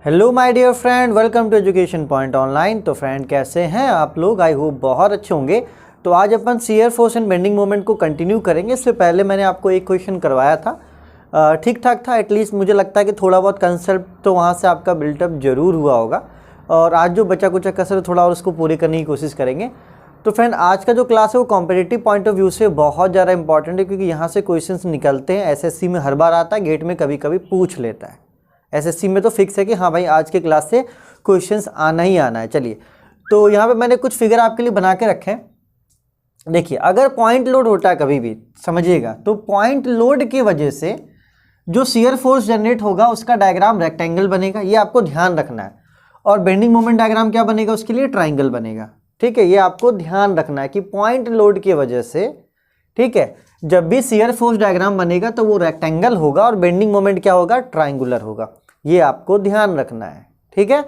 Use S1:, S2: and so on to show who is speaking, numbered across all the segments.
S1: Hello my dear friend, welcome to education point online. तो friend कैसे हैं आप लोग? आई होप बहुत अच्छे होंगे। तो आज अपन shear force and bending moment को कंटिन्यू करेंगे। इससे पहले मैंने आपको एक क्वेश्चन करवाया था, ठीक ठाक था। एटलीस्ट मुझे लगता है कि थोड़ा बहुत कंसेप्ट तो वहाँ से आपका बिल्टअप जरूर हुआ होगा। और आज जो बचा कुचा कसर थोड़ा और उसको पूरी करने की कोशिश करेंगे। तो फ्रेंड आज का जो क्लास है वो कॉम्पिटिटिव पॉइंट ऑफ व्यू से बहुत ज़्यादा इंपॉर्टेंट है, क्योंकि यहाँ से क्वेश्चंस निकलते हैं। एसएससी में हर बार आता है, गेट में कभी कभी पूछ लेता है। एसएससी में तो फिक्स है कि हाँ भाई आज के क्लास से क्वेश्चंस आना ही आना है। चलिए, तो यहाँ पे मैंने कुछ फिगर आपके लिए बना के रखे हैं। देखिए, अगर पॉइंट लोड होता है कभी भी, समझिएगा, तो पॉइंट लोड की वजह से जो शियर फोर्स जनरेट होगा उसका डायग्राम रेक्टेंगल बनेगा, ये आपको ध्यान रखना है। और बेंडिंग मोमेंट डायग्राम क्या बनेगा? उसके लिए ट्राइंगल बनेगा। ठीक है, ये आपको ध्यान रखना है कि पॉइंट लोड की वजह से, ठीक है, जब भी शियर फोर्स डायग्राम बनेगा तो वो रेक्टेंगल होगा और बेंडिंग मोमेंट क्या होगा? ट्राइंगुलर होगा। ये आपको ध्यान रखना है। ठीक है,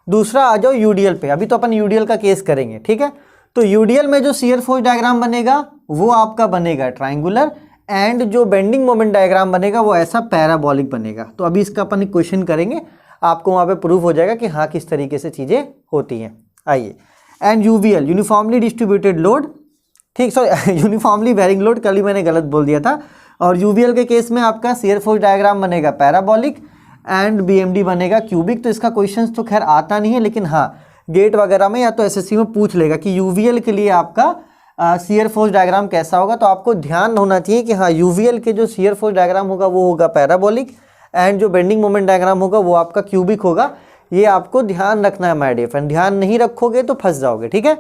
S1: दूसरा आ जाओ यूडीएल पे। अभी तो अपन यूडीएल का केस करेंगे। ठीक है, तो यूडीएल में जो शियर फोर्स डायग्राम बनेगा वो आपका बनेगा ट्राइंगुलर, एंड जो बेंडिंग मोमेंट डायग्राम बनेगा वो ऐसा पैराबोलिक बनेगा। तो अभी इसका अपन एक क्वेश्चन करेंगे, आपको वहाँ पे प्रूफ हो जाएगा कि हाँ किस तरीके से चीज़ें होती हैं। आइए, and UVL uniformly distributed load, ठीक, सॉरी यूनिफॉर्मली वेरिंग लोड, कल ही मैंने गलत बोल दिया था। और यूवीएल के केस में आपका शियर फोर्स डायग्राम बनेगा पैराबोलिक एंड बीएमडी बनेगा क्यूबिक। तो इसका क्वेश्चन तो खैर आता नहीं है, लेकिन हाँ गेट वगैरह में या तो एसएससी में पूछ लेगा कि यूवीएल के लिए आपका शियर फोर्स डायग्राम कैसा होगा। तो आपको ध्यान होना चाहिए कि हाँ यूवीएल के जो शियर फोर्स डायग्राम होगा वो होगा पैराबोलिक, एंड जो बेंडिंग मोमेंट डायग्राम होगा वो आपका क्यूबिक होगा। ये आपको ध्यान रखना है माय डियर फ्रेंड, ध्यान नहीं रखोगे तो फंस जाओगे। ठीक है,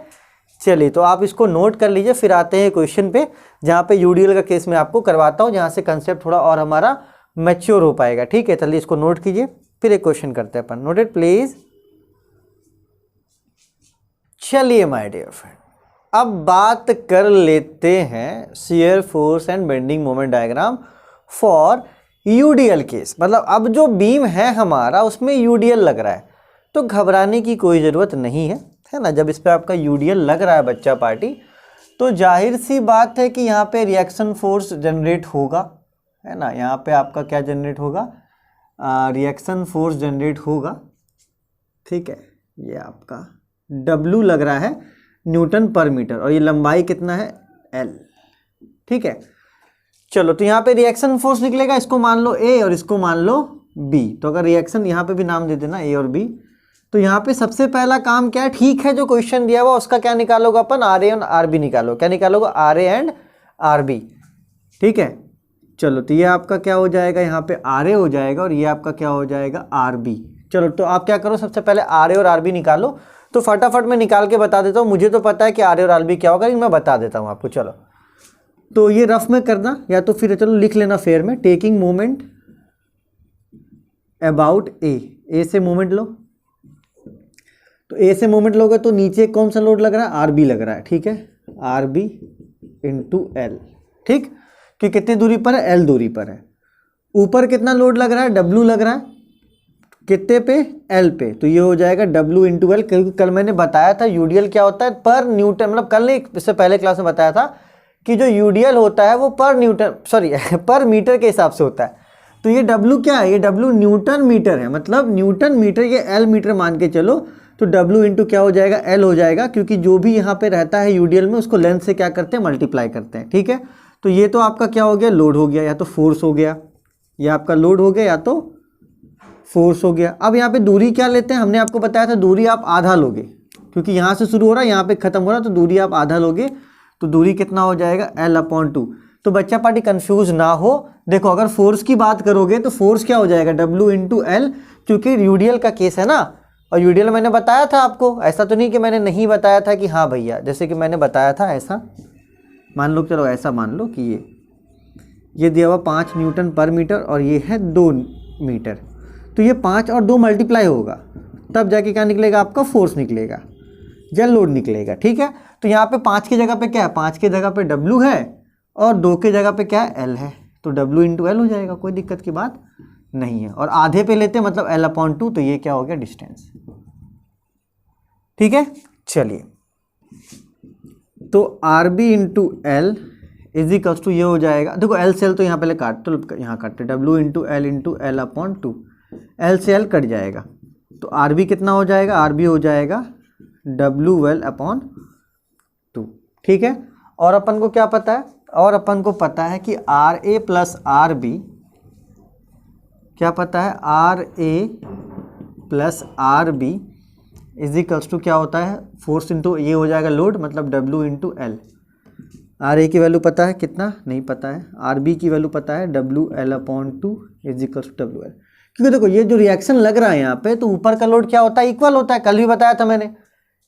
S1: चलिए, तो आप इसको नोट कर लीजिए। फिर आते हैं क्वेश्चन पे, जहाँ पे यूडीएल का केस में आपको करवाता हूँ, जहाँ से कंसेप्ट थोड़ा और हमारा मैच्योर हो पाएगा। ठीक है, चलिए इसको नोट कीजिए, फिर एक क्वेश्चन करते हैं अपन। Noted please. चलिए माय डियर फ्रेंड, अब बात कर लेते हैं shear force and bending moment diagram for UDL case. मतलब अब जो बीम है हमारा उसमें यूडीएल लग रहा है, तो घबराने की कोई ज़रूरत नहीं है ना। जब इस पर आपका यूडीएल लग रहा है बच्चा पार्टी, तो जाहिर सी बात है कि यहाँ पे रिएक्शन फोर्स जनरेट होगा, है ना। यहाँ पे आपका क्या जनरेट होगा? रिएक्शन फोर्स जनरेट होगा। ठीक है, ये आपका W लग रहा है न्यूटन पर मीटर, और ये लंबाई कितना है? L। ठीक है, चलो, तो यहाँ पे रिएक्शन फोर्स निकलेगा, इसको मान लो A और इसको मान लो B। तो अगर रिएक्शन यहाँ पे भी नाम दे देना A और B, तो यहाँ पे सबसे पहला काम क्या है? ठीक है, जो क्वेश्चन दिया हुआ उसका क्या निकालोगे अपन? RA और RB निकालो। क्या निकालोगे? RA and RB। ठीक है, चलो, तो ये आपका क्या हो जाएगा? यहाँ पे RA हो जाएगा और ये आपका क्या हो जाएगा? RB। चलो, तो आप क्या करो, सबसे पहले RA और RB निकालो। तो फटाफट मैं निकाल के बता देता हूँ, मुझे तो पता है कि RA और RB क्या होगा, लेकिन मैं बता देता हूँ आपको। चलो, तो ये रफ में करना, या तो फिर चलो लिख लेना फेयर में। टेकिंग मोमेंट अबाउट ए से मोमेंट लो। तो ए से मोमेंट लोगे तो नीचे कौन सा लोड लग रहा है? RB लग रहा है। ठीक है, RB इंटू L। ठीक, कि कितनी दूरी पर है? L दूरी पर है। ऊपर कितना लोड लग रहा है? W लग रहा है। कितने पे? L पे। तो ये हो जाएगा W इंटू L, क्योंकि कल मैंने बताया था यूडीएल क्या होता है? पर न्यूटन, मतलब कल नहीं, इससे पहले क्लास में बताया था कि जो यूडीएल होता है वो पर न्यूटन, सॉरी पर मीटर के हिसाब से होता है। तो ये W क्या है? ये W न्यूटन मीटर है, मतलब न्यूटन मीटर, ये L मीटर मान के चलो। तो W इंटू क्या हो जाएगा? L हो जाएगा, क्योंकि जो भी यहाँ पे रहता है यूडीएल में उसको लेंथ से क्या करते हैं? मल्टीप्लाई करते हैं। ठीक है, तो ये तो आपका क्या हो गया? लोड हो गया, या तो फोर्स हो गया, या आपका लोड हो गया, या तो फोर्स हो गया। अब यहाँ पे दूरी क्या लेते हैं? हमने आपको बताया था दूरी आप आधा लोगे, क्योंकि यहाँ से शुरू हो रहा है यहाँ पे खत्म हो रहा है, तो दूरी आप आधा लोगे। तो दूरी कितना हो जाएगा? L/2। तो बच्चा पार्टी कंफ्यूज ना हो, देखो अगर फोर्स की बात करोगे तो फोर्स क्या हो जाएगा? W इंटू L, क्योंकि यूडीएल का केस है ना। और यूडीएल मैंने बताया था आपको, ऐसा तो नहीं कि मैंने नहीं बताया था कि हाँ भैया, जैसे कि मैंने बताया था ऐसा मान लो, चलो ऐसा मान लो कि ये दिया हुआ 5 न्यूटन पर मीटर और ये है 2 मीटर। तो ये 5 और 2 मल्टीप्लाई होगा, तब जाके क्या निकलेगा? आपका फोर्स निकलेगा या लोड निकलेगा। ठीक है, तो यहाँ पे 5 की जगह पे क्या है? 5 की जगह पे W है और 2 की जगह पे क्या है? L है। तो W इंटू L हो जाएगा, कोई दिक्कत की बात नहीं है। और आधे पे लेते हैं, मतलब L/2, तो ये क्या हो गया? डिस्टेंस। ठीक है, चलिए, तो RB into L is equals to ये हो जाएगा, देखो L से L तो यहाँ पहले काट, तो यहाँ काटते W into L into L/2, L से L कट जाएगा। तो आर बी कितना हो जाएगा, आर बी हो जाएगा WL/2, ठीक है। और अपन को क्या पता है, और अपन को पता है कि R A plus R B, क्या पता है, R A plus R B is equals to क्या होता है, फोर्स इंटू ये हो जाएगा लोड, मतलब W into L. R A की वैल्यू पता है कितना, नहीं पता है। आर बी की वैल्यू पता है WL/2 is equals to WL। क्योंकि देखो ये जो रिएक्शन लग रहा है यहाँ पे, तो ऊपर का लोड क्या होता है, इक्वल होता है। कल भी बताया था मैंने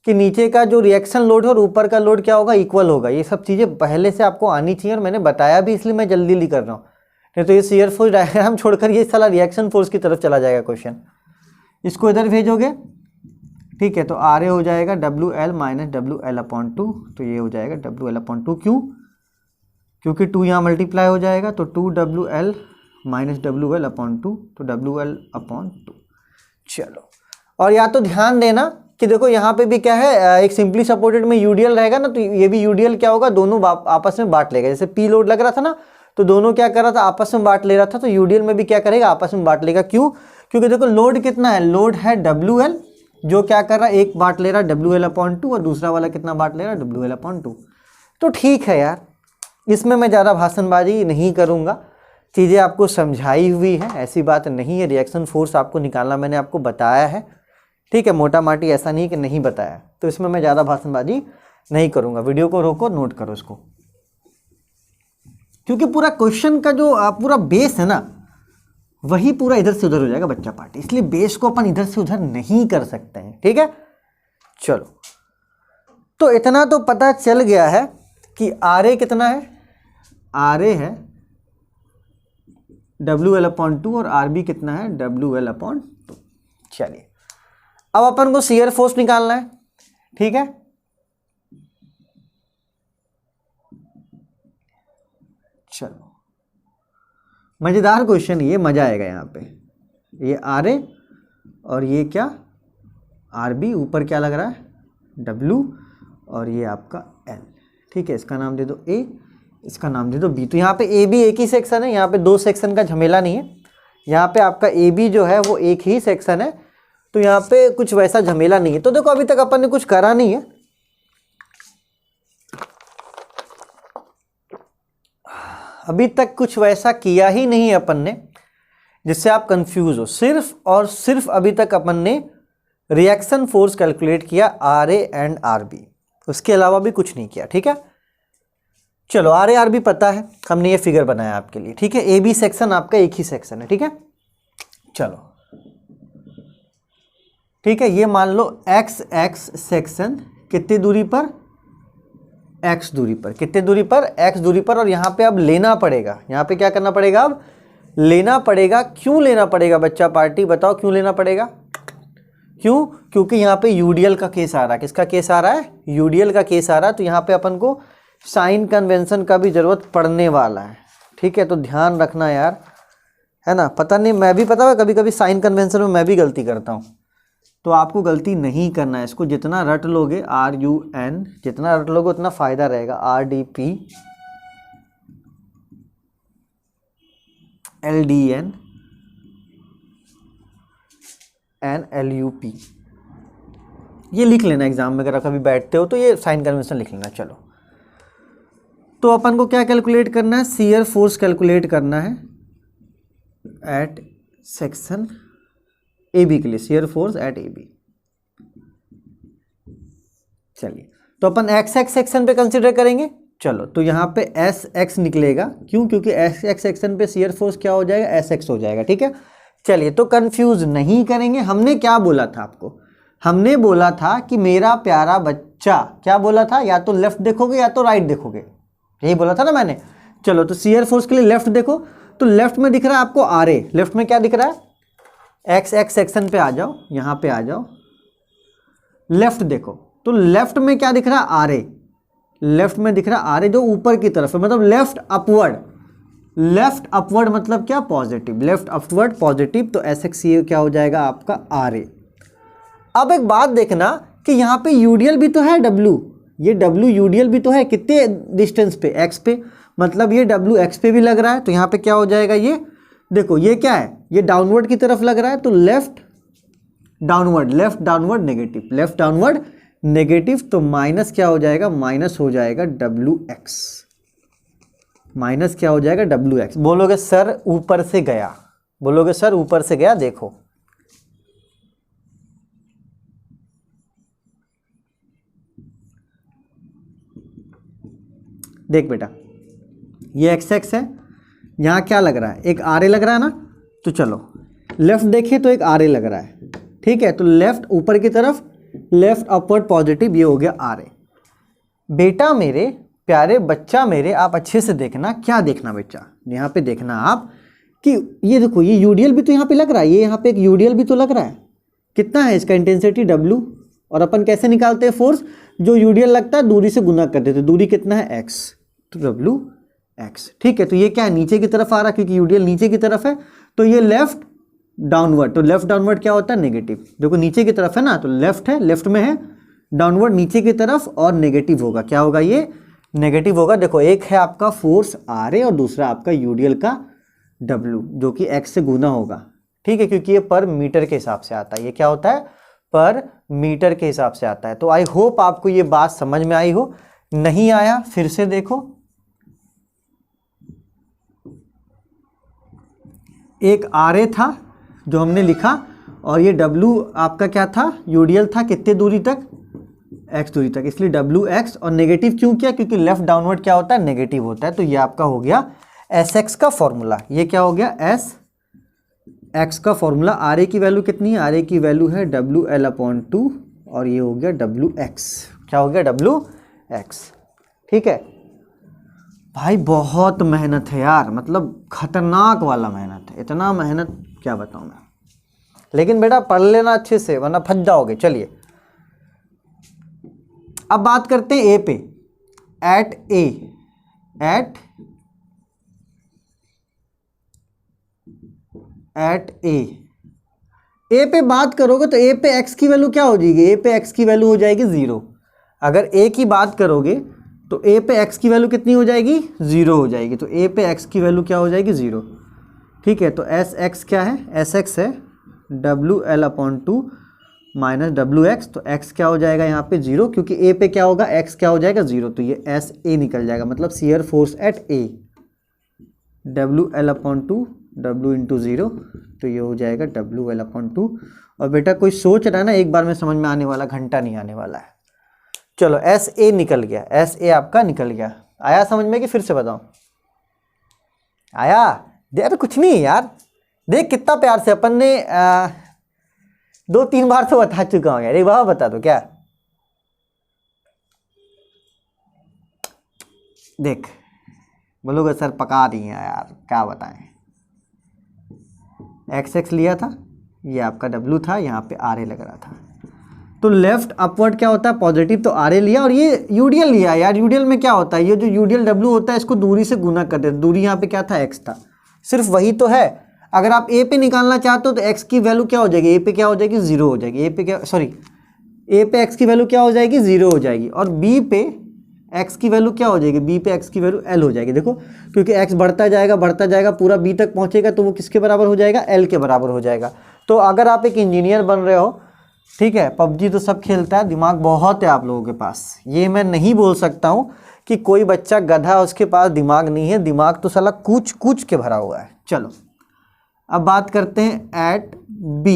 S1: कि नीचे का जो रिएक्शन लोड है और ऊपर का लोड क्या होगा, इक्वल होगा। ये सब चीज़ें पहले से आपको आनी चाहिए और मैंने बताया भी, इसलिए मैं जल्दी जल्दी कर रहा हूँ। नहीं तो ये शियर फोर्स डायग्राम छोड़कर ये साला रिएक्शन फोर्स की तरफ चला जाएगा क्वेश्चन। इसको इधर भेजोगे, ठीक है, तो आर ए हो जाएगा WL माइनस WL/2, तो ये हो जाएगा WL/2। क्यों, क्योंकि 2 यहाँ मल्टीप्लाई हो जाएगा, तो 2WL माइनस WL/2, तो WL/2। चलो, और या तो ध्यान देना कि देखो यहाँ पे भी क्या है, एक सिंपली सपोर्टेड में यूडीएल रहेगा ना, तो ये भी यूडीएल क्या होगा, दोनों आपस में बांट लेगा। जैसे पी लोड लग रहा था ना, तो दोनों क्या कर रहा था, आपस में बांट ले रहा था, तो यूडीएल में भी क्या करेगा, आपस में बांट लेगा। क्यों, क्योंकि देखो लोड कितना है, लोड है WL, जो क्या कर रहा है, एक बांट ले रहा है WL/2 और दूसरा वाला कितना बांट ले रहा है, WL/2। तो ठीक है यार, इसमें मैं ज़्यादा भाषणबाजी नहीं करूँगा, चीज़ें आपको समझाई हुई है, ऐसी बात नहीं है। रिएक्शन फोर्स आपको निकालना मैंने आपको बताया है, ठीक है, मोटा माटी ऐसा नहीं है कि नहीं बताया। तो इसमें मैं ज़्यादा भाषणबाजी नहीं करूँगा। वीडियो को रोको, नोट करो इसको, क्योंकि पूरा क्वेश्चन का जो पूरा बेस है ना, वही पूरा इधर से उधर हो जाएगा बच्चा पार्टी, इसलिए बेस को अपन इधर से उधर नहीं कर सकते हैं, ठीक है। चलो, तो इतना तो पता चल गया है कि आर ए कितना है, आर ए है WL/2 और आर बी कितना है, WL/2। चलिए, अब अपन को शियर फोर्स निकालना है, ठीक है। चलो, मजेदार क्वेश्चन, ये मजा आएगा यहाँ पे। ये आर ए और ये क्या, आर बी, ऊपर क्या लग रहा है, W, और ये आपका L, ठीक है। इसका नाम दे दो A, इसका नाम दे दो B। तो यहाँ पे ए बी एक ही सेक्शन है, यहाँ पे 2 सेक्शन का झमेला नहीं है। यहाँ पे आपका ए बी जो है वो एक ही सेक्शन है, तो यहाँ पे कुछ वैसा झमेला नहीं है। तो देखो, अभी तक अपन ने कुछ करा नहीं है, अभी तक कुछ वैसा किया ही नहीं है अपन ने जिससे आप कंफ्यूज हो। सिर्फ और सिर्फ अभी तक अपन ने रिएक्शन फोर्स कैलकुलेट किया, R A and R B, उसके अलावा भी कुछ नहीं किया, ठीक है। चलो, आर ए आर बी पता है, हमने ये फिगर बनाया आपके लिए, ठीक है। ए बी सेक्शन आपका एक ही सेक्शन है, ठीक है। चलो, ठीक है, ये मान लो एक्स एक्स सेक्शन कितनी दूरी पर, एक्स दूरी पर, कितने दूरी पर, एक्स दूरी पर। और यहाँ पे अब लेना पड़ेगा, यहाँ पे क्या करना पड़ेगा, अब लेना पड़ेगा। क्यों लेना पड़ेगा बच्चा पार्टी, बताओ क्यों लेना पड़ेगा। क्यों, क्योंकि यहाँ पे यूडीएल का केस आ रहा है। किसका केस आ रहा है, यूडीएल का केस आ रहा है। तो यहाँ पे अपन को साइन कन्वेंशन का भी जरूरत पड़ने वाला है, ठीक है। तो ध्यान रखना यार, है ना। पता नहीं, मैं भी पता है कभी कभी साइन कन्वेंशन में मैं भी गलती करता हूँ, तो आपको गलती नहीं करना है। इसको जितना रट लोगे, RUN, जितना रट लोगे उतना फायदा रहेगा। RDP LDN LUP, ये लिख लेना एग्जाम में, अगर कभी बैठते हो तो ये साइन कन्वेंशन लिख लेना। चलो, तो अपन को क्या कैलकुलेट करना है, शियर फोर्स कैलकुलेट करना है एट सेक्शन AB के लिए, शियर फोर्स एट AB। चलिए, तो अपन XX सेक्शन पे कंसीडर करेंगे। चलो, तो यहाँ पे SX निकलेगा। क्यों, क्योंकि SX सेक्शन पे शियर फोर्स क्या हो जाएगा, SX हो जाएगा, ठीक है। चलिए, तो कंफ्यूज नहीं करेंगे। हमने क्या बोला था आपको, हमने बोला था कि मेरा प्यारा बच्चा, क्या बोला था, या तो लेफ्ट देखोगे या तो राइट देखोगे, यही बोला था ना मैंने। चलो, तो शियर फोर्स के लिए लेफ्ट देखो, तो लेफ्ट में दिख रहा है आपको RA, लेफ्ट में क्या दिख रहा है, XX सेक्शन पे आ जाओ, यहाँ पे आ जाओ, लेफ्ट देखो, तो लेफ्ट में क्या दिख रहा है, RA, लेफ्ट में दिख रहा है RA जो ऊपर की तरफ है, मतलब लेफ्ट अपवर्ड, लेफ्ट अपवर्ड मतलब क्या, पॉजिटिव, लेफ्ट अपवर्ड पॉजिटिव। तो SX ये क्या हो जाएगा आपका RA। अब एक बात देखना कि यहाँ पे यूडीएल भी तो है, W, ये W यूडीएल भी तो है, कितने डिस्टेंस पे, X पे, मतलब ये W X पे भी लग रहा है। तो यहाँ पे क्या हो जाएगा, ये देखो, ये क्या है, ये डाउनवर्ड की तरफ लग रहा है, तो left downward, left downward negative, left downward negative, तो माइनस क्या हो जाएगा, माइनस हो जाएगा WX, माइनस क्या हो जाएगा WX। बोलोगे सर ऊपर से गया, बोलोगे सर ऊपर से गया, देखो देख बेटा, ये XX है, यहाँ क्या लग रहा है, एक RA लग रहा है ना, तो चलो लेफ्ट देखिए तो एक RA लग रहा है, ठीक है, तो लेफ्ट ऊपर की तरफ, लेफ्ट अपवर्ड पॉजिटिव, ये हो गया RA। बेटा मेरे प्यारे बच्चा मेरे, आप अच्छे से देखना, क्या देखना बच्चा, यहाँ पे देखना आप कि ये देखो, ये यूडीएल भी तो यहाँ पे लग रहा है, ये यहाँ पे एक यूडीएल भी तो लग रहा है, कितना है इसका इंटेंसिटी W, और अपन कैसे निकालते हैं फोर्स, जो यूडीएल लगता है दूरी से गुना कर देते, दूरी कितना है X, तो WX, ठीक है। तो ये क्या है, नीचे की तरफ आ रहा है क्योंकि यूडीएल नीचे की तरफ है, तो ये लेफ्ट डाउनवर्ड, तो लेफ्ट डाउनवर्ड क्या होता है, नेगेटिव, देखो नीचे की तरफ है ना, तो लेफ्ट है, लेफ्ट में है, डाउनवर्ड नीचे की तरफ, और नेगेटिव होगा, क्या होगा, ये नेगेटिव होगा। देखो एक है आपका फोर्स RA और दूसरा आपका यूडीएल का W, जो कि X से गुना होगा, ठीक है, क्योंकि ये पर मीटर के हिसाब से आता है, ये क्या होता है, पर मीटर के हिसाब से आता है। तो आई होप आपको ये बात समझ में आई हो, नहीं आया फिर से देखो, एक RA था जो हमने लिखा, और ये W आपका क्या था, यूडीएल था, कितने दूरी तक, X दूरी तक, इसलिए WX, और नेगेटिव क्यों किया, क्योंकि लेफ्ट डाउनवर्ड क्या होता है, नेगेटिव होता है। तो ये आपका हो गया SX का फॉर्मूला, ये क्या हो गया, SX का फॉर्मूला। RA की वैल्यू कितनी है, RA की वैल्यू है WL/2, और ये हो गया WX, क्या हो गया, WX, ठीक है भाई। बहुत मेहनत है यार, मतलब खतरनाक वाला मेहनत है, इतना मेहनत क्या बताऊं मैं, लेकिन बेटा पढ़ लेना अच्छे से वरना फंस जाओगे। चलिए अब बात करते हैं ए पे, एट ए पे बात करोगे तो ए पे X की वैल्यू क्या हो जाएगी, ए पे X की वैल्यू हो जाएगी 0। अगर ए की बात करोगे तो ए पे X की वैल्यू कितनी हो जाएगी, 0 हो जाएगी, तो ए पे X की वैल्यू क्या हो जाएगी, 0, ठीक है। तो SX क्या है, SX है WL/2 माइनस WX, तो X क्या हो जाएगा यहाँ पे 0, क्योंकि A पे क्या होगा, X क्या हो जाएगा 0, तो ये SA निकल जाएगा, मतलब shear force at A WL/2 W into 0, तो ये हो जाएगा WL/2। और बेटा कोई सोच रहा है ना, एक बार में समझ में आने वाला, घंटा नहीं आने वाला है। चलो SA निकल गया, SA आपका निकल गया, आया समझ में कि फिर से बताओ, आया, अरे कुछ नहीं यार, देख कितना प्यार से अपन ने 2-3 बार तो बता चुका हूँ यार, एक बार बता दो क्या, देख बोलोगे सर पका रही हैं यार, क्या बताएं, XX लिया था, ये आपका W था, यहाँ पे RA लग रहा था, तो लेफ्ट अपवर्ड क्या होता है, पॉजिटिव, तो RA लिया, और ये यूडीएल लिया यार। यूडीएल में क्या होता है, ये जो यूडीएल W होता है इसको दूरी से गुना कर देते, दूरी यहाँ पे क्या था, X था, सिर्फ वही तो है। अगर आप A पे निकालना चाहते हो तो X की वैल्यू क्या हो जाएगी, A पे क्या हो जाएगी, 0 हो जाएगी, A पे क्या, सॉरी A पे X की वैल्यू क्या हो जाएगी, 0 हो जाएगी, और B पे X की वैल्यू क्या हो जाएगी, B पे X की वैल्यू L हो जाएगी। देखो क्योंकि X बढ़ता जाएगा पूरा B तक पहुंचेगा, तो वो किसके बराबर हो जाएगा, L के बराबर हो जाएगा। तो अगर आप एक इंजीनियर बन रहे हो, ठीक है, PUBG तो सब खेलता है, दिमाग बहुत है आप लोगों के पास, ये मैं नहीं बोल सकता हूँ कि कोई बच्चा गधा उसके पास दिमाग नहीं है, दिमाग तो साला कूच कूच के भरा हुआ है। चलो अब बात करते हैं एट B,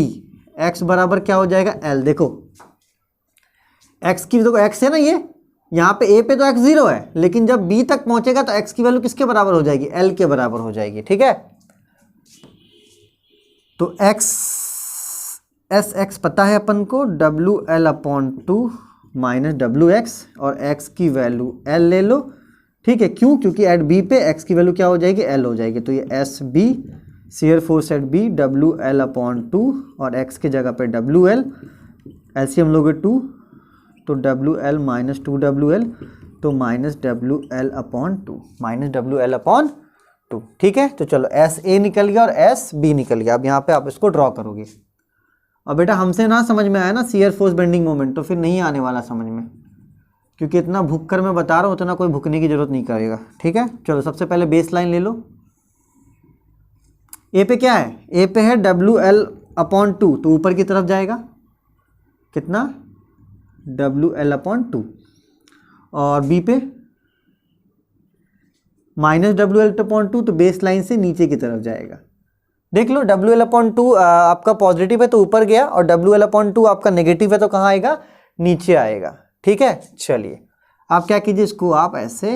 S1: X बराबर क्या हो जाएगा, L। देखो X की, देखो X है ना, ये यहाँ पे A पे तो X 0 है, लेकिन जब B तक पहुंचेगा तो X की वैल्यू किसके बराबर हो जाएगी, L के बराबर हो जाएगी, ठीक है। तो SX पता है अपन को, WL/2 माइनस WX, और X की वैल्यू L ले लो, ठीक है, क्यों, क्योंकि एट B पे X की वैल्यू क्या हो जाएगी, L हो जाएगी, तो ये SB shear force at B WL/2, और X की जगह पे WL, LCM लोगे 2, तो WL माइनस 2WL, तो माइनस WL/2, माइनस WL/2, ठीक है। तो चलो SA निकल गया और SB निकल गया, अब यहाँ पे आप इसको ड्रॉ करोगे। और बेटा हमसे ना समझ में आया ना शियर फोर्स बेंडिंग मोमेंट, तो फिर नहीं आने वाला समझ में, क्योंकि इतना भूख कर मैं बता रहा हूँ, उतना कोई भूखने की जरूरत नहीं करेगा, ठीक है। चलो सबसे पहले बेस लाइन ले लो, A पे क्या है, A पे है WL/2, तो ऊपर की तरफ जाएगा, कितना, WL/2, और बी पे -WL/2, तो बेस लाइन से नीचे की तरफ जाएगा। देख लो WL/2 आपका पॉजिटिव है तो ऊपर गया, और WL/2 आपका नेगेटिव है तो कहाँ आएगा, नीचे आएगा। ठीक है, चलिए आप क्या कीजिए, इसको आप ऐसे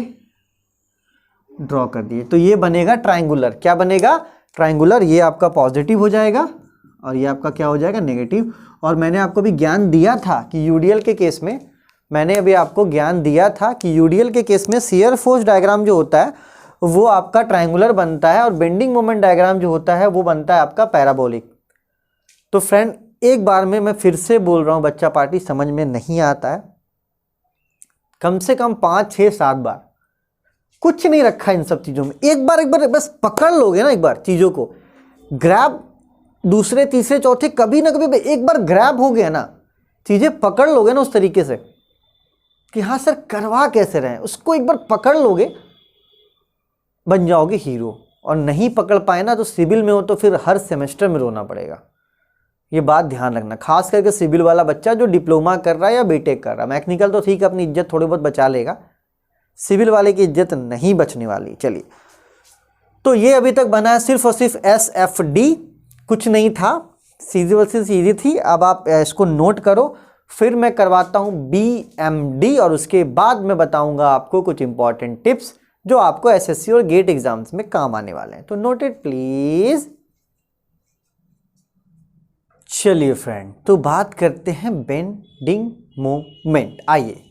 S1: ड्रॉ कर दिए, तो ये बनेगा ट्राइंगुलर। क्या बनेगा, ट्राइंगुलर। ये आपका पॉजिटिव हो जाएगा और ये आपका क्या हो जाएगा, नेगेटिव। और मैंने आपको भी ज्ञान दिया था कि यूडीएल के केस में, मैंने अभी आपको ज्ञान दिया था कि यूडीएल के केस में शियर फोर्स डायग्राम जो होता है वो आपका ट्रायंगुलर बनता है, और बेंडिंग मोमेंट डायग्राम जो होता है वो बनता है आपका पैराबोलिक। तो फ्रेंड एक बार में मैं फिर से बोल रहा हूँ, बच्चा पार्टी समझ में नहीं आता है, कम से कम 5, 6, 7 बार, कुछ नहीं रखा इन सब चीज़ों में। एक बार बस पकड़ लोगे ना, एक बार चीज़ों को ग्रैब, दूसरे तीसरे चौथे कभी ना कभी एक बार ग्रैब हो गया ना, चीज़ें पकड़ लोगे ना उस तरीके से कि हाँ सर करवा कैसे रहे हैं, उसको एक बार पकड़ लोगे, बन जाओगे हीरो। और नहीं पकड़ पाए ना तो सिविल में हो तो फिर हर सेमेस्टर में रोना पड़ेगा। ये बात ध्यान रखना, खास करके सिविल वाला बच्चा जो डिप्लोमा कर रहा है या बीटेक कर रहा है। मैकेनिकल तो ठीक है, अपनी इज्जत थोड़ी बहुत बचा लेगा, सिविल वाले की इज्जत नहीं बचने वाली। चलिए, तो ये अभी तक बना है सिर्फ और सिर्फ SFD, कुछ नहीं था, सीधी से सीधी थी। अब आप इसको नोट करो, फिर मैं करवाता हूँ BMD, और उसके बाद मैं बताऊंगा आपको कुछ इंपॉर्टेंट टिप्स जो आपको SSC और गेट एग्जाम्स में काम आने वाले हैं। तो नोटेड प्लीज। चलिए फ्रेंड, तो बात करते हैं बेंडिंग मोमेंट। आइए,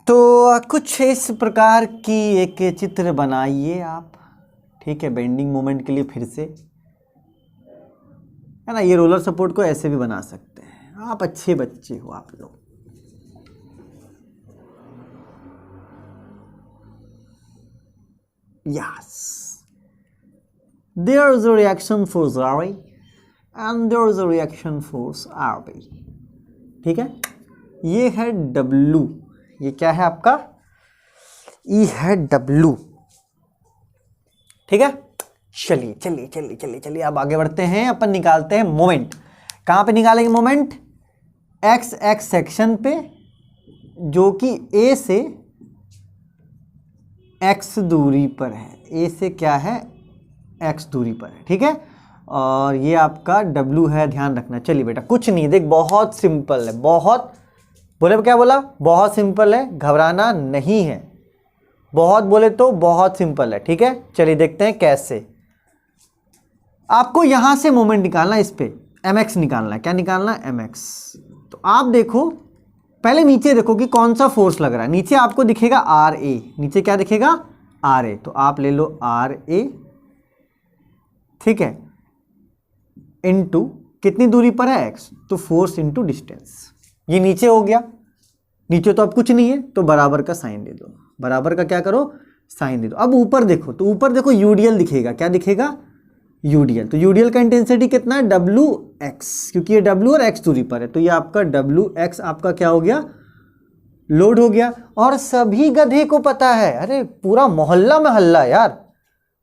S1: तो कुछ इस प्रकार की एक चित्र बनाइए आप। ठीक है, बेंडिंग मोमेंट के लिए फिर से है ना, ये रोलर सपोर्ट को ऐसे भी बना सकते हैं आप, अच्छे बच्चे हो आप लोग। Yes, there is a reaction force RA and there is a reaction force RB। ठीक है, ये है W, ये क्या है आपका, E है W। ठीक है, चलिए चलिए चलिए चलिए चलिए, अब आगे बढ़ते हैं, अपन निकालते हैं मोमेंट। कहाँ पे निकालेंगे मोमेंट, X सेक्शन पे, जो कि A से X दूरी पर है, A से क्या है, X दूरी पर है। ठीक है, और ये आपका W है, ध्यान रखना। चलिए बेटा, कुछ नहीं, देख बहुत सिंपल है, बहुत, बोले क्या बोला, बहुत सिंपल है, घबराना नहीं है, बहुत बोले तो बहुत सिंपल है। ठीक है, चलिए देखते हैं कैसे। आपको यहां से मोमेंट निकालना, इस पे mx निकालना है। क्या निकालना है, mx। तो आप देखो, पहले नीचे देखो कि कौन सा फोर्स लग रहा है। नीचे आपको दिखेगा RA, नीचे क्या दिखेगा, RA, तो आप ले लो RA। ठीक है, इनटू कितनी दूरी पर है, x, तो फोर्स इनटू डिस्टेंस। ये नीचे हो गया, नीचे तो अब कुछ नहीं है, तो बराबर का साइन दे दो, बराबर का क्या करो, साइन दे दो। अब ऊपर देखो, तो ऊपर देखो यूडीएल दिखेगा, क्या दिखेगा, यूडीएल। तो यूडीएल का इंटेंसिटी कितना है, WX, क्योंकि ये W और X दूरी पर है, तो ये आपका WX आपका क्या हो गया, लोड हो गया। और सभी गधे को पता है, अरे पूरा मोहल्ला में हल्ला यार,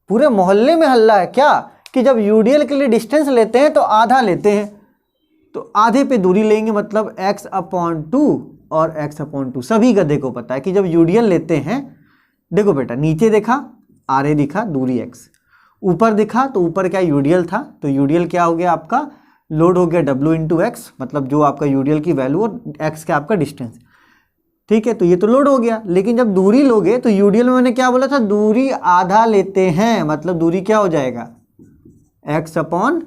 S1: पूरे मोहल्ले में हल्ला है क्या, कि जब यूडीएल के लिए डिस्टेंस लेते हैं तो आधा लेते हैं, तो आधे पे दूरी लेंगे, मतलब x/2 और x/2। सभी गधे को पता है कि जब यूडीएल लेते हैं, देखो बेटा, नीचे देखा RA दिखा, दूरी x, ऊपर दिखा तो ऊपर क्या यूडीएल था, तो यूडीएल क्या हो गया आपका, लोड हो गया W इंटू एक्स, मतलब जो आपका यूडीएल की वैल्यू और x का आपका डिस्टेंस। ठीक है, तो ये तो लोड हो गया, लेकिन जब दूरी लोगे तो यूडीएल में मैंने क्या बोला था, दूरी आधा लेते हैं, मतलब दूरी क्या हो जाएगा, x/2।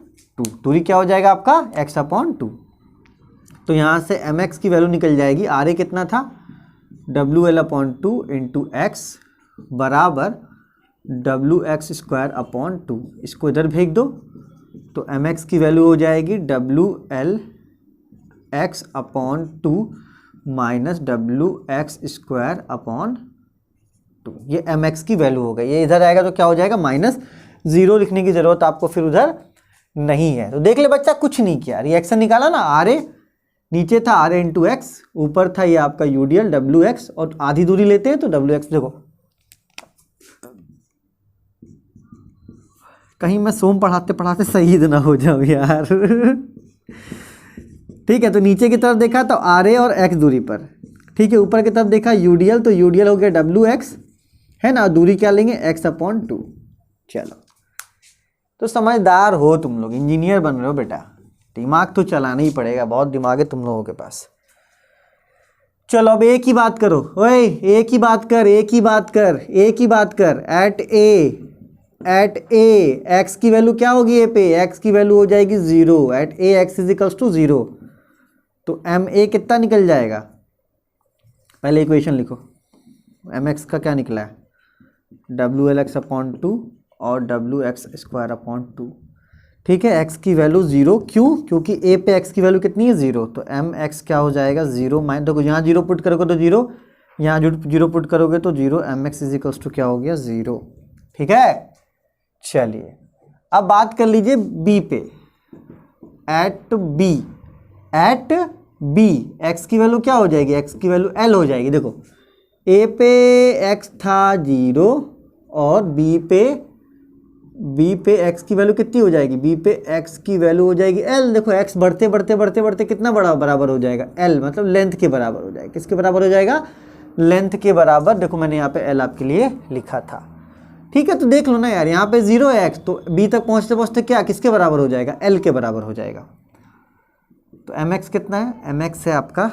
S1: दूरी क्या हो जाएगा आपका, x/2। तो यहाँ से mx की वैल्यू निकल जाएगी, RA कितना था, WL/2 इंटू एक्स बराबर WX²/2। इसको इधर भेज दो, तो mx की वैल्यू हो जाएगी WLX/2 माइनस WX²/2। ये mx की वैल्यू हो गई। ये इधर आएगा तो क्या हो जाएगा, -0 लिखने की जरूरत आपको फिर उधर नहीं है। तो देख ले बच्चा, कुछ नहीं किया, रिएक्शन निकाला ना, RA नीचे था RA इंटू एक्स, ऊपर था ये आपका यूडीएल WX, और आधी दूरी लेते हैं तो WX। देखो कहीं मैं सोम पढ़ाते पढ़ाते शहीद ना हो जाऊं यार। ठीक है, तो नीचे की तरफ देखा तो आर ए और एक्स दूरी पर, ठीक है। ऊपर की तरफ देखा यूडीएल, तो यूडीएल हो गया डब्ल्यू एक्स, है ना, दूरी क्या लेंगे x/2। चलो, तो समझदार हो तुम लोग, इंजीनियर बन रहे हो बेटा, दिमाग तो चलाना ही पड़ेगा, बहुत दिमाग है तुम लोगों के पास। चलो अब एक ही बात करो, ओए एक ही बात कर, एक ही बात कर, एक ही बात कर। एट ए एक्स की वैल्यू क्या होगी, ए पे एक्स की वैल्यू हो जाएगी 0, at A x is equals to 0, तो एम ए कितना निकल जाएगा, पहले इक्वेशन लिखो। एम एक्स का क्या निकला है, WL(x/2) और WX²/2, ठीक है। x की वैल्यू 0, क्यों, क्योंकि a पे x की वैल्यू कितनी है 0, तो mx क्या हो जाएगा 0 माइनस, देखो यहाँ 0 पुट करोगे तो 0, यहाँ 0 पुट करोगे तो 0, mx इज इक्वल्स टू क्या हो गया 0, ठीक है। चलिए अब बात कर लीजिए b पे, एट b x की वैल्यू क्या हो जाएगी, x की वैल्यू l हो जाएगी। देखो a पे x था 0 और b पे x की वैल्यू कितनी हो जाएगी, b पे x की वैल्यू हो जाएगी l। देखो x बढ़ते बढ़ते बढ़ते बढ़ते कितना बड़ा बराबर हो जाएगा, l मतलब लेंथ के बराबर हो जाएगा। किसके बराबर हो जाएगा, लेंथ के बराबर। देखो मैंने यहाँ पे l आपके लिए लिखा था, ठीक है। तो देख लो ना यार, यहाँ पे 0 है x, तो b तक पहुँचते पहुँचते क्या किसके बराबर हो जाएगा, l के बराबर हो जाएगा। तो mx कितना है, mx है आपका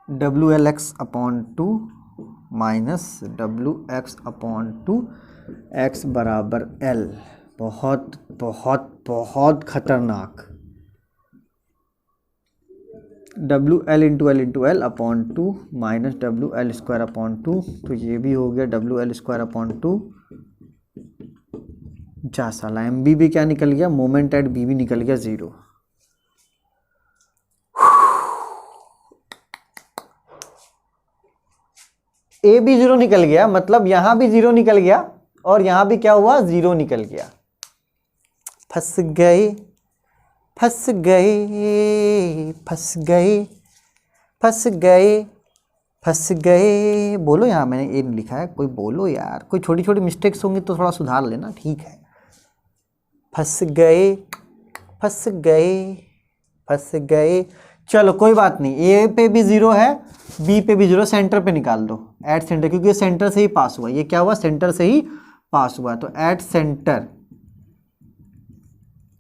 S1: WL(x/2) माइनस WX/2, x बराबर l। बहुत बहुत बहुत खतरनाक। WL(L)(2) माइनस WL²/2, तो ये भी हो गया WL²/2। जा साला, एम बी भी क्या निकल गया, मोमेंट एट बी भी निकल गया 0। ए भी 0 निकल गया, मतलब यहां भी 0 निकल गया और यहां भी क्या हुआ 0 निकल गया। फंस गए फंस गए फंस गए फंस गए फंस गए। बोलो, यहाँ मैंने ए लिखा है, कोई बोलो यार, कोई छोटी छोटी मिस्टेक्स होंगी तो थोड़ा सुधार लेना, ठीक है। फंस गए फंस गए फंस गए। चलो कोई बात नहीं, ए पे भी 0 है, बी पे भी 0, सेंटर पे निकाल दो, एट सेंटर, क्योंकि ये सेंटर से ही पास हुआ, ये क्या हुआ सेंटर से ही पास हुआ, तो एट सेंटर।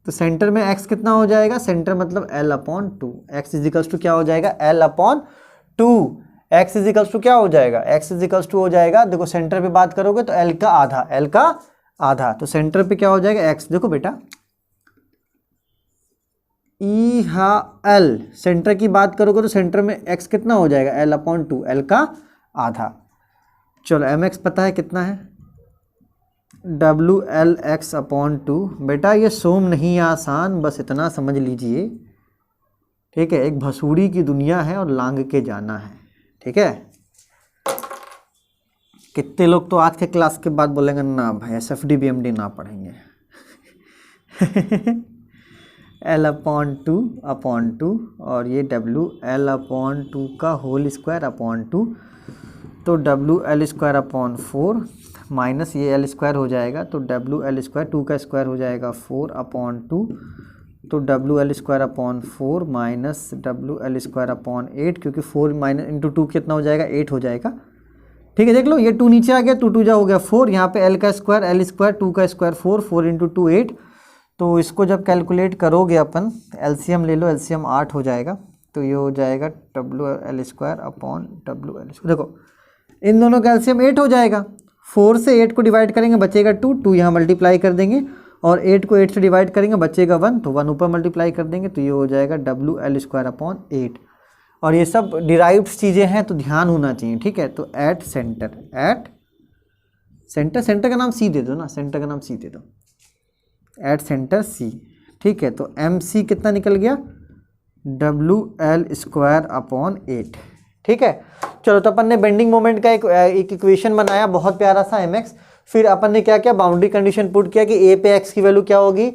S1: तो सेंटर में x कितना हो जाएगा, सेंटर मतलब L/2, x is equals to क्या हो जाएगा L/2, x is equals to क्या हो जाएगा, x इज इक्वल्स टू हो जाएगा, देखो सेंटर पे बात करोगे तो L का आधा, L का आधा, तो सेंटर पे क्या हो जाएगा x। देखो बेटा ई हा L, सेंटर की बात करोगे तो सेंटर में x कितना हो जाएगा L/2, L का आधा। चलो mx पता है कितना है, WL(x/2)। बेटा ये सोम नहीं आसान, बस इतना समझ लीजिए, ठीक है। एक भसूड़ी की दुनिया है और लांग के जाना है, ठीक है। कितने लोग तो आज के क्लास के बाद बोलेंगे ना भाई SFD BMD ना पढ़ेंगे। L/2 और ये WL/2 का होल² तो WL²/4 माइनस ये L² हो जाएगा, तो WL², 2 का स्क्वायर हो जाएगा 4/2, तो WL²/4 माइनस WL²/8, क्योंकि 4 माइनस इंटू 2 कितना हो जाएगा 8 हो जाएगा, ठीक है। देख लो ये 2 नीचे आ गया, 2 2 हो गया 4, यहाँ पे L का स्क्वायर, L², 2 का स्क्वायर 4, 4 इंटू 2 8। तो इसको जब कैलकुलेट करोगे अपन, एलसीएम ले लो, एलसीएम 8 हो जाएगा, तो ये हो जाएगा WL²/WL²। देखो इन दोनों का एलसीएम 8 हो जाएगा, 4 से 8 को डिवाइड करेंगे बचेगा 2, 2 यहाँ मल्टीप्लाई कर देंगे, और 8 को 8 से डिवाइड करेंगे बचेगा 1, तो 1 ऊपर मल्टीप्लाई कर देंगे, तो ये हो जाएगा WL²/8। और ये सब डिराइव्ड चीज़ें हैं तो ध्यान होना चाहिए, ठीक है। तो एट सेंटर का नाम सी दे दो ना, सेंटर का नाम सी दे दो, एट सेंटर सी, ठीक है। तो MC कितना निकल गया WL²/8, ठीक है। चलो तो अपन ने बेंडिंग मोमेंट का एक इक्वेशन बनाया बहुत प्यारा सा mx। फिर अपन ने क्या किया, बाउंड्री कंडीशन पुट किया कि A पे x की वैल्यू क्या होगी,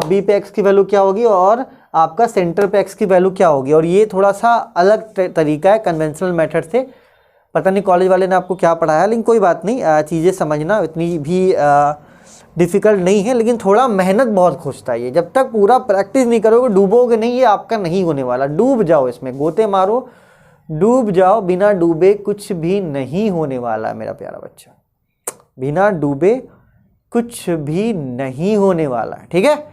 S1: B पे x की वैल्यू क्या होगी, और आपका सेंटर पे x की वैल्यू क्या होगी। और ये थोड़ा सा अलग तरीका है कन्वेंशनल मेथड से, पता नहीं कॉलेज वाले ने आपको क्या पढ़ाया, लेकिन कोई बात नहीं, चीज़ें समझना इतनी भी डिफ़िकल्ट नहीं है, लेकिन थोड़ा मेहनत बहुत खोजता है ये। जब तक पूरा प्रैक्टिस नहीं करोगे, डूबोगे नहीं, ये आपका नहीं होने वाला। डूब जाओ इसमें, गोते मारो, डूब जाओ, बिना डूबे कुछ भी नहीं होने वाला मेरा प्यारा बच्चा, बिना डूबे कुछ भी नहीं होने वाला है। ठीक है,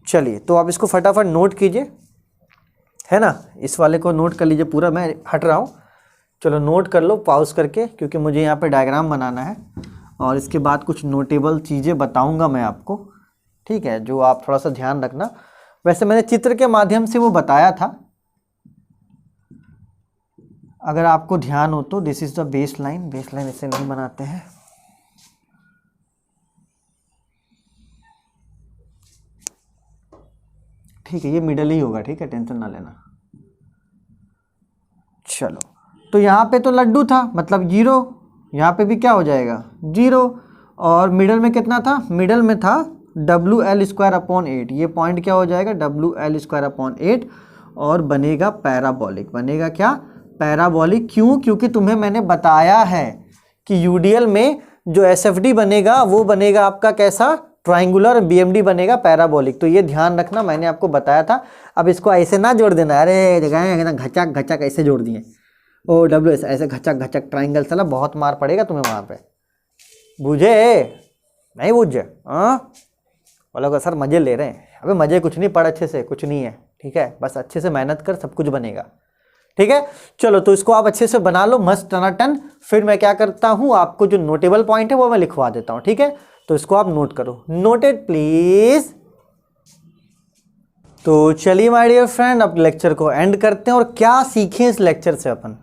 S1: चलिए तो आप इसको फटाफट नोट कीजिए, है ना। इस वाले को नोट कर लीजिए पूरा, मैं हट रहा हूँ। चलो नोट कर लो पॉज करके, क्योंकि मुझे यहाँ पे डायग्राम बनाना है और इसके बाद कुछ नोटेबल चीज़ें बताऊँगा मैं आपको, ठीक है, जो आप थोड़ा सा ध्यान रखना। वैसे मैंने चित्र के माध्यम से वो बताया था, अगर आपको ध्यान हो तो। This is the base line, base line इसे नहीं बनाते हैं। ठीक है, ये मिडल ही होगा, ठीक है, टेंशन ना लेना। चलो, तो यहाँ पे तो लड्डू था, मतलब 0, यहाँ पे भी क्या हो जाएगा 0, और मिडल में कितना था, मिडल में था WL²/8। ये पॉइंट क्या हो जाएगा, WL²/8, और बनेगा पैराबोलिक। बनेगा क्या, पैराबोलिक। क्यों, क्योंकि तुम्हें मैंने बताया है कि यूडीएल में जो एसएफडी बनेगा वो बनेगा आपका कैसा, ट्राइंगुलर, बीएमडी बनेगा पैराबोलिक। तो ये ध्यान रखना, मैंने आपको बताया था। अब इसको ऐसे ना जोड़ देना, अरे जगह घचक घचक ऐसे जोड़ दिए, ओ WS ऐसे घचक घचक ट्राइंगल, चला बहुत मार पड़ेगा तुम्हें वहाँ पे, बुझे नहीं बुझे। हाँ बोलोगे सर मज़े ले रहे हैं, अबे मज़े कुछ नहीं, पढ़ अच्छे से, कुछ नहीं है, ठीक है, बस अच्छे से मेहनत कर, सब कुछ बनेगा। ठीक है, चलो तो इसको आप अच्छे से बना लो, मस्त टनाटन। फिर मैं क्या करता हूँ, आपको जो नोटेबल पॉइंट है वो मैं लिखवा देता हूँ। ठीक है, तो इसको आप नोट करो, नोटेड प्लीज। तो चलिए माय डियर फ्रेंड, अब लेक्चर को एंड करते हैं। और क्या सीखें इस लेक्चर से अपन,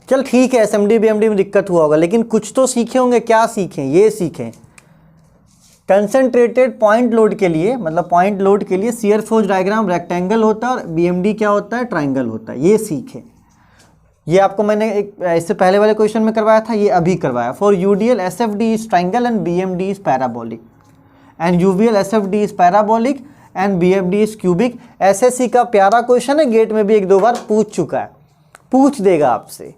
S1: चल ठीक है एसएमडी बीएमडी में दिक्कत हुआ होगा, लेकिन कुछ तो सीखे होंगे। क्या सीखें, ये सीखें कंसंट्रेटेड पॉइंट लोड के लिए, मतलब पॉइंट लोड के लिए शियर फोर्स डायग्राम रेक्टेंगल होता है और बीएमडी क्या होता है, ट्राइंगल होता है। ये सीखें, ये आपको मैंने एक इससे पहले वाले क्वेश्चन में करवाया था, ये अभी करवाया। For UDL SFD is triangle and BMD is parabolic, and UVL SFD is parabolic and BMD is cubic. SSC का प्यारा क्वेश्चन है, गेट में भी 1-2 बार पूछ चुका है, पूछ देगा आपसे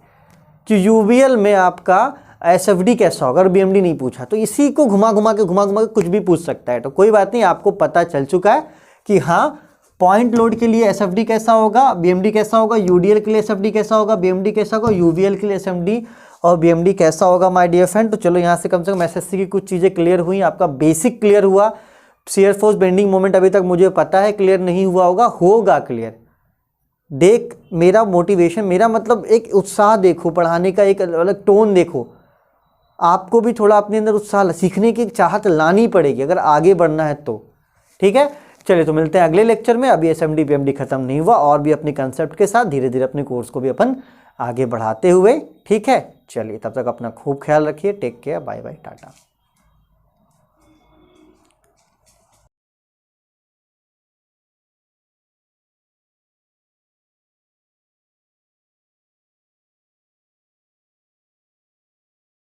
S1: कि यूवीएल में आपका एसएफडी कैसा होगा, और बीएमडी नहीं पूछा तो इसी को घुमा घुमा के कुछ भी पूछ सकता है। तो कोई बात नहीं, आपको पता चल चुका है कि हाँ पॉइंट लोड के लिए एसएफडी कैसा होगा, बीएमडी कैसा होगा, यूडीएल के लिए एसएफडी कैसा होगा, बीएमडी कैसा होगा, यूवीएल के लिए एसएफडी और बीएमडी कैसा होगा माय डियर फ्रेंड। तो चलो यहाँ से कम एसएससी की कुछ चीज़ें क्लियर हुई, आपका बेसिक क्लियर हुआ। शियर फोर्स बेंडिंग मोमेंट अभी तक मुझे पता है क्लियर नहीं हुआ होगा क्लियर। देख मेरा मोटिवेशन, मेरा मतलब एक उत्साह देखो, पढ़ाने का एक अलग टोन देखो। आपको भी थोड़ा अपने अंदर उत्साह, सीखने की चाहत लानी पड़ेगी अगर आगे बढ़ना है तो। ठीक है, चलिए तो मिलते हैं अगले लेक्चर में। अभी एसएमडी बीएमडी खत्म नहीं हुआ, और भी अपने कंसेप्ट के साथ धीरे धीरे अपने कोर्स को भी अपन आगे बढ़ाते हुए। ठीक है, चलिए तब तक अपना खूब ख्याल रखिए, take care, bye bye, Tata.